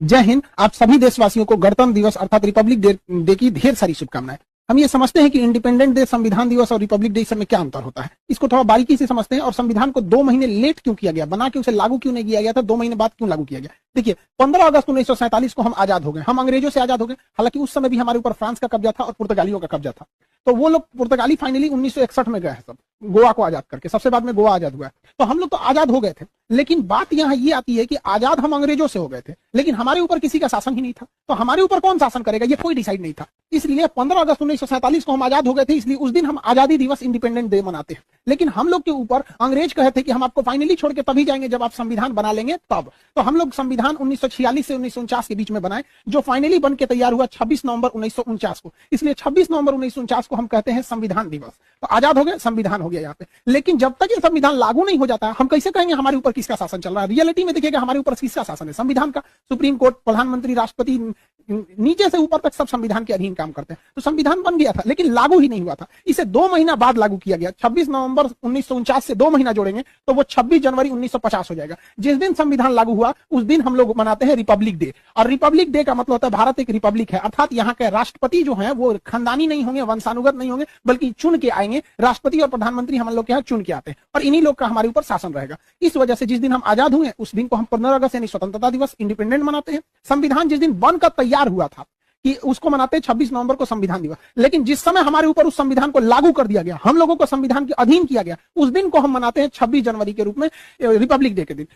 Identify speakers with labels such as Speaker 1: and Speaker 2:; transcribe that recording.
Speaker 1: जय हिंद। आप सभी देशवासियों को गणतंत्र दिवस अर्थात रिपब्लिक डे की ढेर सारी शुभकामनाएं। हम ये समझते हैं कि इंडिपेंडेंट डे, संविधान दिवस और रिपब्लिक डे में क्या अंतर होता है, इसको थोड़ा बारीकी से समझते हैं। और संविधान को 2 महीने लेट क्यों किया गया, बना के उसे लागू क्यों नहीं किया गया था, 2 महीने बाद क्यों लागू किया गया। देखिए, 15 अगस्त 1947 को हम आजाद हो गए, हम अंग्रेजों से आजाद हो गए। हालांकि उस समय भी हमारे ऊपर फ्रांस का कब्जा था और पुर्तगालियों का कब्जा था। तो वो लोग पुर्तगाली फाइनली 1961 में गए हैं, सब गोवा को आजाद करके, सबसे बाद में गोवा आजाद हुआ है। तो हम लोग तो आजाद हो गए थे, लेकिन बात यहाँ ये आती है कि आजाद हम अंग्रेजों से हो गए थे, लेकिन हमारे ऊपर किसी का शासन ही नहीं था। तो हमारे ऊपर कौन शासन करेगा, ये कोई डिसाइड नहीं था। इसलिए 15 अगस्त 1947 को हम आजाद हो गए थे, इसलिए उस दिन हम आजादी दिवस, इंडिपेंडेंट डे मनाते हैं। लेकिन हम लोग के ऊपर अंग्रेज कहे थे कि हम आपको फाइनली छोड़ के तभी जाएंगे जब आप संविधान बना लेंगे तब। तो हम लोग संविधान 1946 से 1949 के बीच में बनाए, जो फाइनली बन के तैयार हुआ 26 नवंबर 1949 को। इसलिए 26 नवंबर 1949 को हम कहते हैं संविधान दिवस। तो आजाद हो गए, संविधान हो गया यहाँ पे। लेकिन जब तक ये संविधान लागू नहीं हो जाता, हम कैसे कहेंगे हमारे ऊपर किसका शासन चल रहा है। रियलिटी में देखिएगा हमारे ऊपर किसका शासन है, संविधान का। सुप्रीम कोर्ट, प्रधानमंत्री, राष्ट्रपति, नीचे से ऊपर तक सब संविधान के अधीन काम करते हैं। तो संविधान बन गया था लेकिन लागू ही नहीं हुआ था। इसे 2 महीना बाद लागू किया गया। 26 नवंबर 1949 से 2 महीना जोड़ेंगे तो वो 26 जनवरी 1950 हो जाएगा। जिस दिन संविधान लागू हुआ उस दिन हम लोग मनाते हैं रिपब्लिक डे। और रिपब्लिक डे का मतलब होता है भारत एक रिपब्लिक है, अर्थात यहाँ के राष्ट्रपति जो है वो खानदानी नहीं होंगे, वंशानुगत नहीं होंगे, बल्कि चुन के आएंगे। राष्ट्रपति और प्रधानमंत्री हम लोग के यहाँ चुन के आते हैं और इन्हीं लोग का हमारे ऊपर शासन रहेगा। इस वजह से जिस दिन हम आजाद हुए उस दिन को हम 15 अगस्त यानी स्वतंत्रता दिवस, इंडिपेंडेंट मनाते हैं। संविधान जिस दिन बनकर तैयार हुआ था कि उसको मनाते हैं 26 नवंबर को संविधान दिवस। लेकिन जिस समय हमारे ऊपर उस संविधान को लागू कर दिया गया, हम लोगों को संविधान के अधीन किया गया, उस दिन को हम मनाते हैं 26 जनवरी के रूप में, रिपब्लिक डे के दिन।